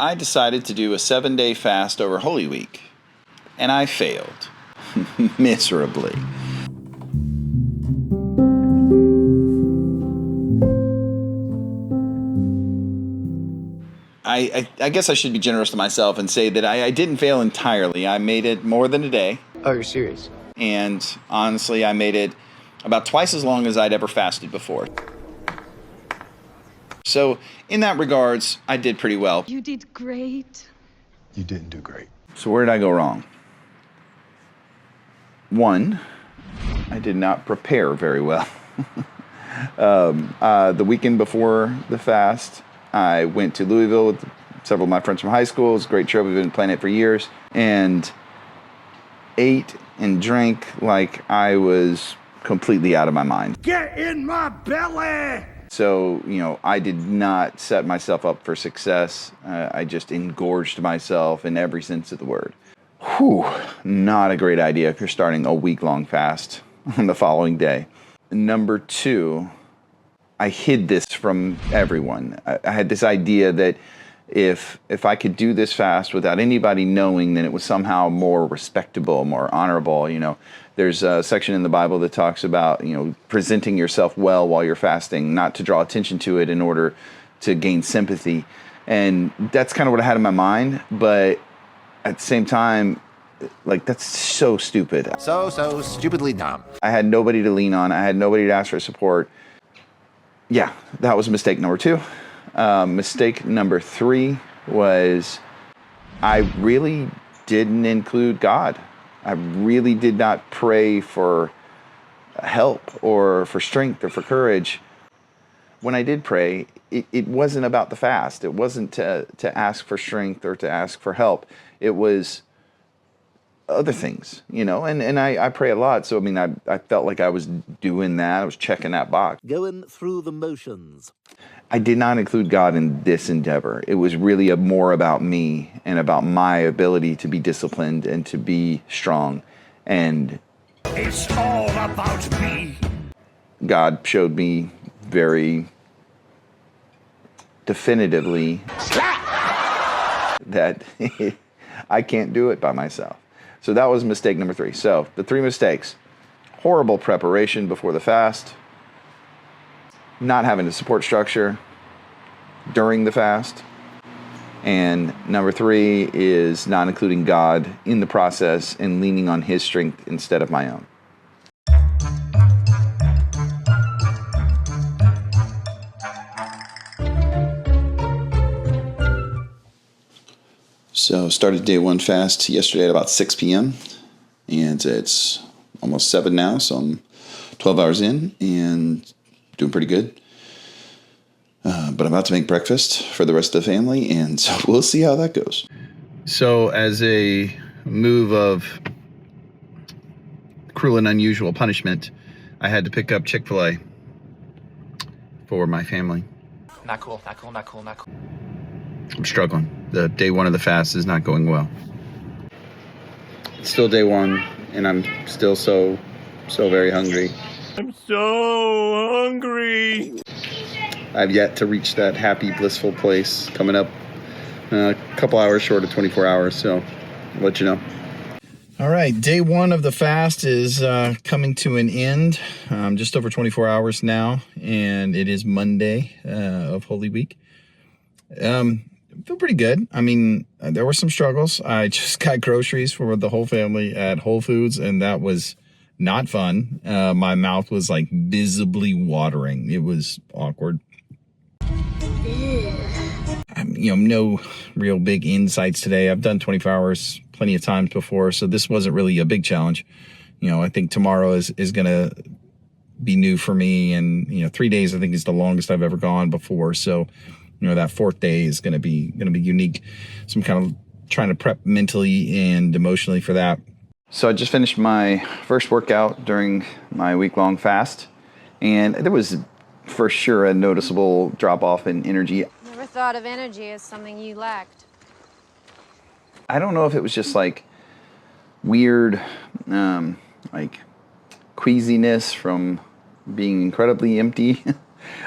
I decided to do a 7-day fast over Holy Week, and I failed miserably. I guess I should be generous to myself and say that I didn't fail entirely. I made it more than a day. Oh, you're serious? And honestly, I made it about twice as long as I'd ever fasted before. So in that regards, I did pretty well. You did great. You didn't do great. So where did I go wrong? One, I did not prepare very well. The weekend before the fast, I went to Louisville with several of my friends from high school. It was a great trip. We've been planning it for years. And ate and drank like I was completely out of my mind. Get in my belly! So, I did not set myself up for success. I just engorged myself in every sense of the word. Whew, not a great idea if you're starting a week-long fast on the following day. Number two, I hid this from everyone. I had this idea that if I could do this fast without anybody knowing, then it was somehow more respectable, more honorable. There's a section in the Bible that talks about, presenting yourself well while you're fasting, not to draw attention to it in order to gain sympathy. And that's kind of what I had in my mind. But at the same time, that's so stupid. So stupidly dumb. I had nobody to lean on. I had nobody to ask for support. Yeah, that was mistake number two. Mistake number three was I really didn't include God. I really did not pray for help or for strength or for courage. When I did pray, it wasn't about the fast. It wasn't to ask for strength or to ask for help. It was other things, and I pray a lot. So, I felt like I was doing that. I was checking that box. Going through the motions. I did not include God in this endeavor. It was really more about me and about my ability to be disciplined and to be strong. And It's all about me. God showed me very definitively that I can't do it by myself. So that was mistake number three. So the three mistakes: horrible preparation before the fast, not having a support structure during the fast, and number three is not including God in the process and leaning on His strength instead of my own. So started day one fast yesterday at about 6 p.m. and it's almost 7 now, so I'm 12 hours in and doing pretty good. But I'm about to make breakfast for the rest of the family, and so we'll see how that goes. So as a move of cruel and unusual punishment, I had to pick up Chick-fil-A for my family. Not cool, not cool, not cool, not cool. I'm struggling. The day one of the fast is not going well. It's still day one, and I'm still so very hungry. I'm so hungry. I've yet to reach that happy, blissful place. Coming up a couple hours short of 24 hours, so I'll let you know. All right, day one of the fast is coming to an end. Just over 24 hours now, and it is Monday of Holy Week. I feel pretty good. There were some struggles. I just got groceries for the whole family at Whole Foods, and that was not fun. My mouth was visibly watering. It was awkward. No real big insights today. I've done 24 hours plenty of times before, so this wasn't really a big challenge. I think tomorrow is going to be new for me, and 3 days I think is the longest I've ever gone before. So, that fourth day is going to be unique. So I'm kind of trying to prep mentally and emotionally for that. So I just finished my first workout during my week-long fast, and there was for sure a noticeable drop-off in energy. Never thought of energy as something you lacked. I don't know if it was just weird, queasiness from being incredibly empty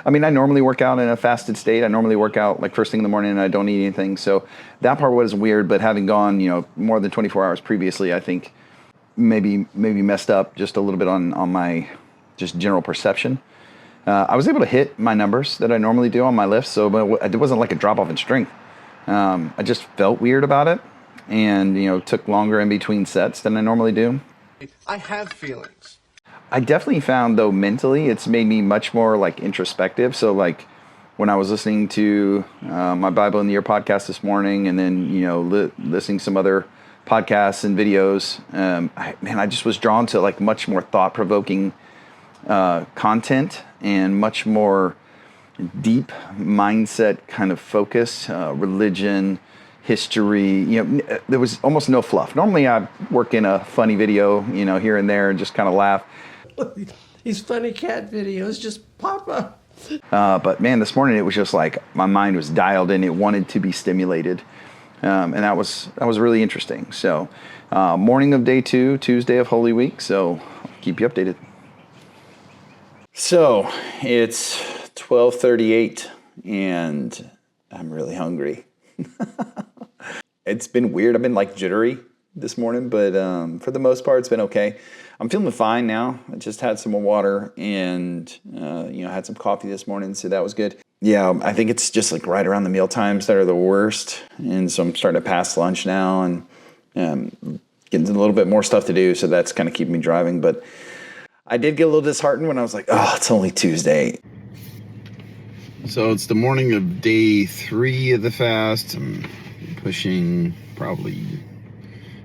I mean, I normally work out in a fasted state. I normally work out like first thing in the morning and I don't eat anything. So that part was weird, but having gone, more than 24 hours previously, I think maybe messed up just a little bit on my just general perception. I was able to hit my numbers that I normally do on my lifts, so it wasn't like a drop off in strength. I just felt weird about it, and took longer in between sets than I normally do. I have feelings. I definitely found, though, mentally, it's made me much more like introspective. So like when I was listening to my Bible in the Year podcast this morning, and then listening to some other podcasts and videos, I just was drawn to like much more thought provoking content and much more deep mindset kind of focus, religion, history. There was almost no fluff. Normally I work in a funny video, here and there and just kind of laugh. These funny cat videos just pop up. But man, this morning it was just like my mind was dialed in. It wanted to be stimulated. And that was really interesting. So morning of day 2, Tuesday of Holy Week. So I'll keep you updated. So it's 12:38 and I'm really hungry. It's been weird. I've been like jittery this morning, but for the most part, it's been okay. I'm feeling fine now. I just had some more water and, had some coffee this morning, so that was good. Yeah, I think it's just like right around the meal times that are the worst. And so I'm starting to pass lunch now and getting a little bit more stuff to do. So that's kind of keeping me driving. But I did get a little disheartened when I was like, oh, it's only Tuesday. So it's the morning of day 3 of the fast. I'm pushing probably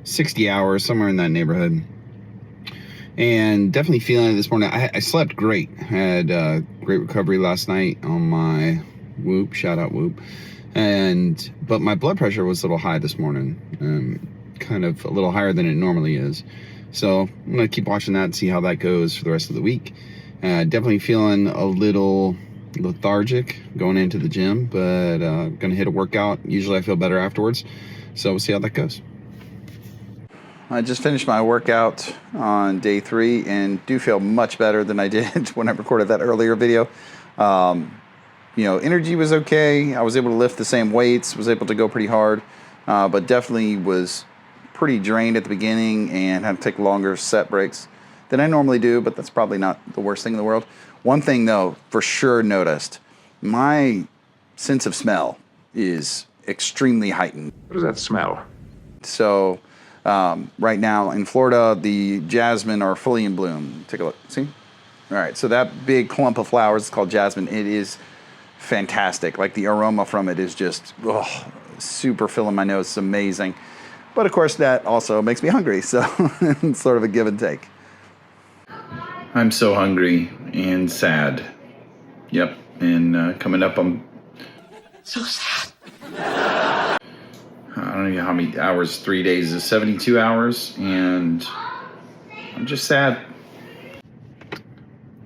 60 hours, somewhere in that neighborhood. And definitely feeling it this morning. I slept great. I had great recovery last night on my Whoop. Shout out Whoop. But my blood pressure was a little high this morning. Kind of a little higher than it normally is. So I'm going to keep watching that and see how that goes for the rest of the week. Definitely feeling a little lethargic going into the gym, but going to hit a workout. Usually I feel better afterwards. So we'll see how that goes. I just finished my workout on day 3 and do feel much better than I did when I recorded that earlier video. Energy was okay. I was able to lift the same weights, was able to go pretty hard, but definitely was pretty drained at the beginning and had to take longer set breaks than I normally do, but that's probably not the worst thing in the world. One thing, though, for sure noticed, my sense of smell is extremely heightened. What does that smell? So right now in Florida, the jasmine are fully in bloom. Take a look. See? All right. So that big clump of flowers is called jasmine. It is fantastic. Like the aroma from it is just super filling my nose. It's amazing. But of course, that also makes me hungry. So it's sort of a give and take. I'm so hungry and sad. Yep. And coming up, I'm so sad. I don't know how many hours, 3 days is 72 hours, and I'm just sad.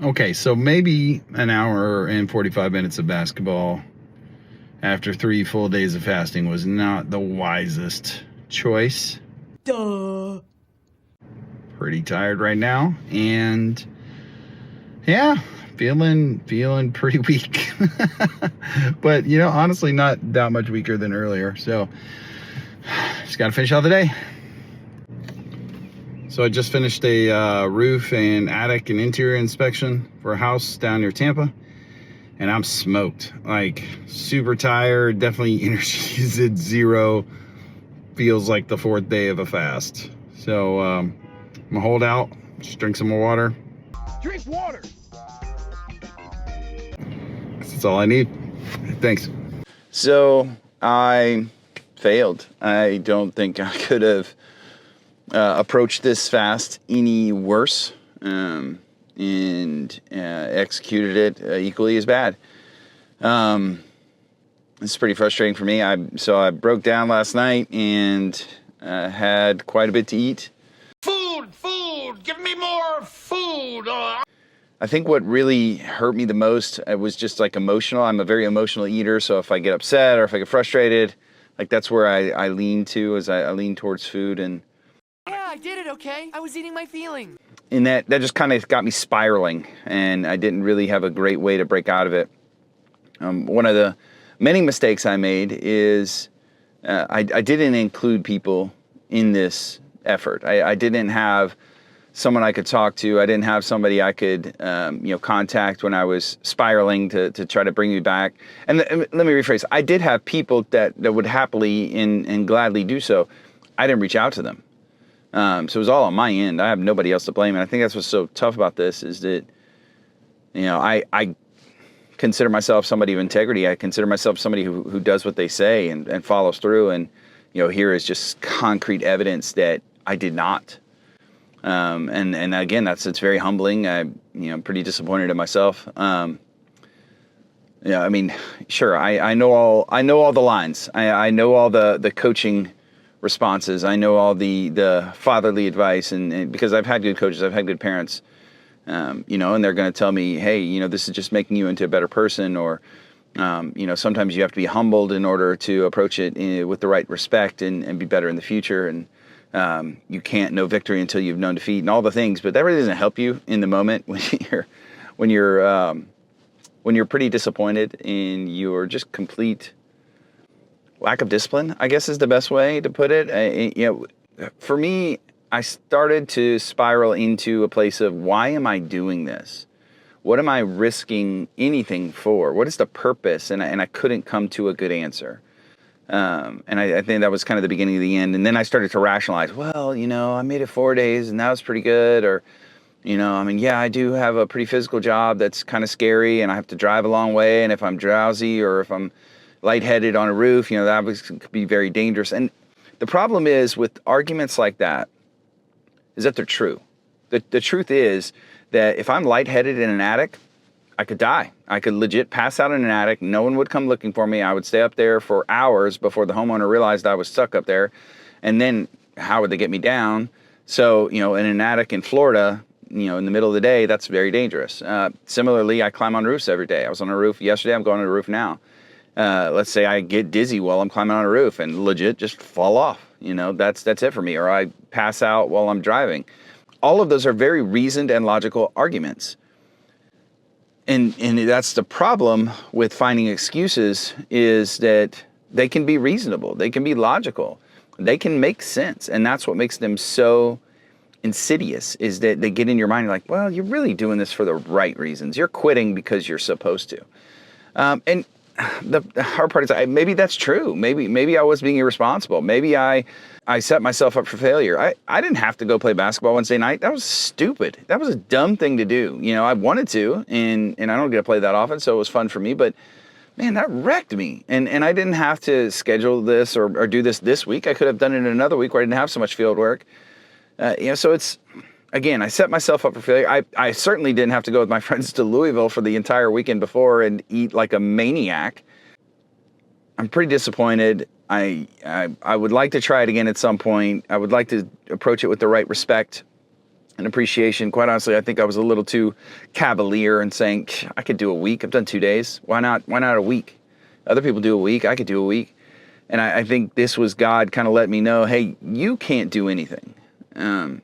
Okay, so maybe an hour and 45 minutes of basketball after 3 full days of fasting was not the wisest choice. Duh. Pretty tired right now, and yeah, feeling pretty weak. But honestly, not that much weaker than earlier. So just got to finish out the day. So I just finished a roof and attic and interior inspection for a house down near Tampa. And I'm smoked. Like, super tired. Definitely energy is at 0. Feels like the 4th day of a fast. So I'm going to hold out. Just drink some more water. Drink water! That's all I need. Thanks. So I failed. I don't think I could have approached this fast any worse and executed it equally as bad. It's pretty frustrating for me. So I broke down last night and had quite a bit to eat. Food! Give me more food! I think what really hurt me the most was just like emotional. I'm a very emotional eater, so if I get upset or if I get frustrated, like that's where I lean to, as I lean towards food. And yeah, I did it, okay? I was eating my feelings. and that just kind of got me spiraling, and I didn't really have a great way to break out of it. One of the many mistakes I made is I didn't include people in this effort. I didn't have someone I could talk to. I didn't have somebody I could contact when I was spiraling to try to bring me back. And let me rephrase. I did have people that would happily and gladly do so. I didn't reach out to them. So it was all on my end. I have nobody else to blame. And I think that's what's so tough about this is that, I consider myself somebody of integrity. I consider myself somebody who does what they say and follows through. And, here is just concrete evidence that I did not. And again, it's very humbling. I'm pretty disappointed in myself. Sure. I know all the lines. I know all the coaching responses. I know all the fatherly advice and because I've had good coaches, I've had good parents, and they're going to tell me, hey, this is just making you into a better person, or, sometimes you have to be humbled in order to approach it with the right respect and be better in the future. And, you can't know victory until you've known defeat and all the things, but that really doesn't help you in the moment when you're pretty disappointed and you're just complete lack of discipline, I guess is the best way to put it. For me, I started to spiral into a place of why am I doing this? What am I risking anything for? What is the purpose? And I couldn't come to a good answer. And I think that was kind of the beginning of the end. And then I started to rationalize, well, I made it 4 days and that was pretty good. Or, I do have a pretty physical job that's kind of scary and I have to drive a long way. And if I'm drowsy or if I'm lightheaded on a roof, could be very dangerous. And the problem is with arguments like that is that they're true. The truth is that if I'm lightheaded in an attic, I could die. I could legit pass out in an attic. No one would come looking for me. I would stay up there for hours before the homeowner realized I was stuck up there. And then how would they get me down? So, in an attic in Florida, in the middle of the day, that's very dangerous. Similarly, I climb on roofs every day. I was on a roof yesterday. I'm going on a roof now. Let's say I get dizzy while I'm climbing on a roof and legit just fall off. That's it for me. Or I pass out while I'm driving. All of those are very reasoned and logical arguments. And that's the problem with finding excuses is that they can be reasonable. They can be logical. They can make sense. And that's what makes them so insidious is that they get in your mind. You're like, well, you're really doing this for the right reasons. You're quitting because you're supposed to. And the hard part is maybe that's true. Maybe I was being irresponsible. Maybe I set myself up for failure. I didn't have to go play basketball Wednesday night. That was stupid. That was a dumb thing to do. I wanted to, and I don't get to play that often, so it was fun for me. But man, that wrecked me. And I didn't have to schedule this or do this week. I could have done it in another week where I didn't have so much field work. So it's, again, I set myself up for failure. I certainly didn't have to go with my friends to Louisville for the entire weekend before and eat like a maniac. I'm pretty disappointed. I would like to try it again at some point. I would like to approach it with the right respect and appreciation. Quite honestly, I think I was a little too cavalier in saying, I could do a week. I've done 2 days. Why not a week? Other people do a week. I could do a week. And I think this was God kind of let me know, hey, you can't do anything. And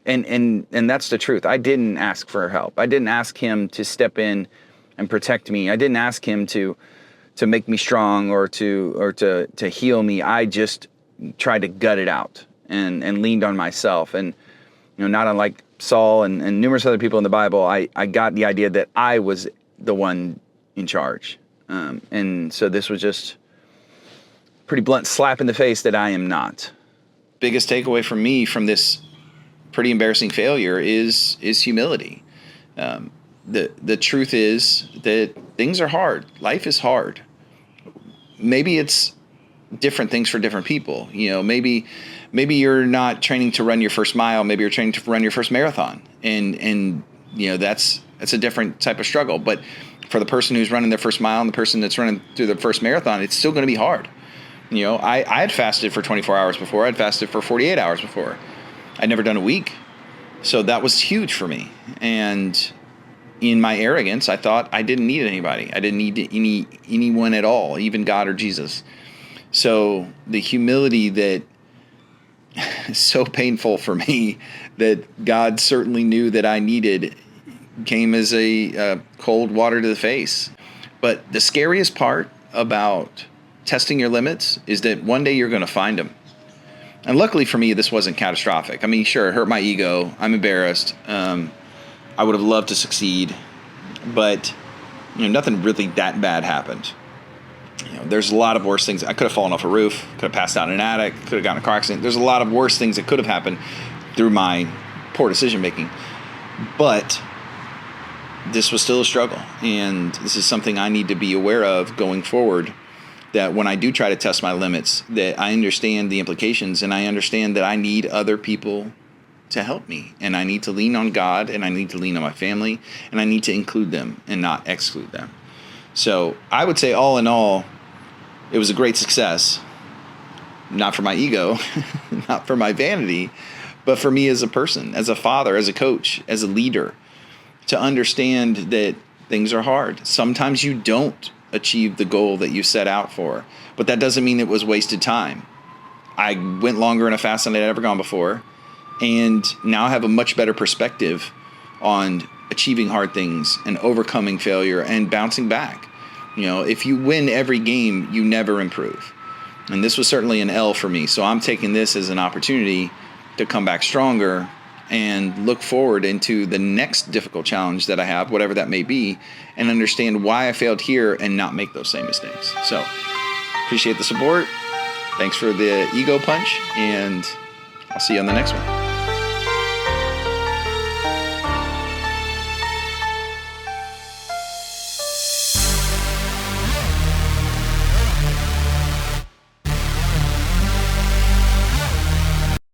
that's the truth. I didn't ask for help. I didn't ask him to step in and protect me. I didn't ask him to make me strong or to heal me. I just tried to gut it out and leaned on myself. And not unlike Saul and numerous other people in the Bible, I got the idea that I was the one in charge. And so this was just a pretty blunt slap in the face that I am not. Biggest takeaway from me from this pretty embarrassing failure is humility. The truth is that things are hard. Life is hard. Maybe it's different things for different people. Maybe you're not training to run your first mile. Maybe you're training to run your first marathon. And that's a different type of struggle. But for the person who's running their first mile and the person that's running through the first marathon, it's still going to be hard. I had fasted for 24 hours before. I'd fasted for 48 hours before. I'd never done a week. So that was huge for me. And in my arrogance, I thought I didn't need anybody. I didn't need anyone at all, even God or Jesus. So the humility that so painful for me that God certainly knew that I needed came as a cold water to the face. But the scariest part about testing your limits is that one day you're going to find them. And luckily for me, this wasn't catastrophic. I mean, sure, it hurt my ego. I'm embarrassed. I would have loved to succeed, but nothing really that bad happened. There's a lot of worse things. I could have fallen off a roof, could have passed out in an attic, could have gotten in a car accident. There's a lot of worse things that could have happened through my poor decision making. But this was still a struggle, and this is something I need to be aware of going forward, that when I do try to test my limits, that I understand the implications, and I understand that I need other people to help me, and I need to lean on God, and I need to lean on my family, and I need to include them and not exclude them. So I would say all in all, it was a great success, not for my ego, not for my vanity, but for me as a person, as a father, as a coach, as a leader, to understand that things are hard. Sometimes you don't achieve the goal that you set out for, but that doesn't mean it was wasted time. I went longer in a fast than I'd ever gone before, and now I have a much better perspective on achieving hard things and overcoming failure and bouncing back. If you win every game, you never improve. And this was certainly an L for me. So I'm taking this as an opportunity to come back stronger and look forward into the next difficult challenge that I have, whatever that may be, and understand why I failed here and not make those same mistakes. So appreciate the support. Thanks for the ego punch, and I'll see you on the next one.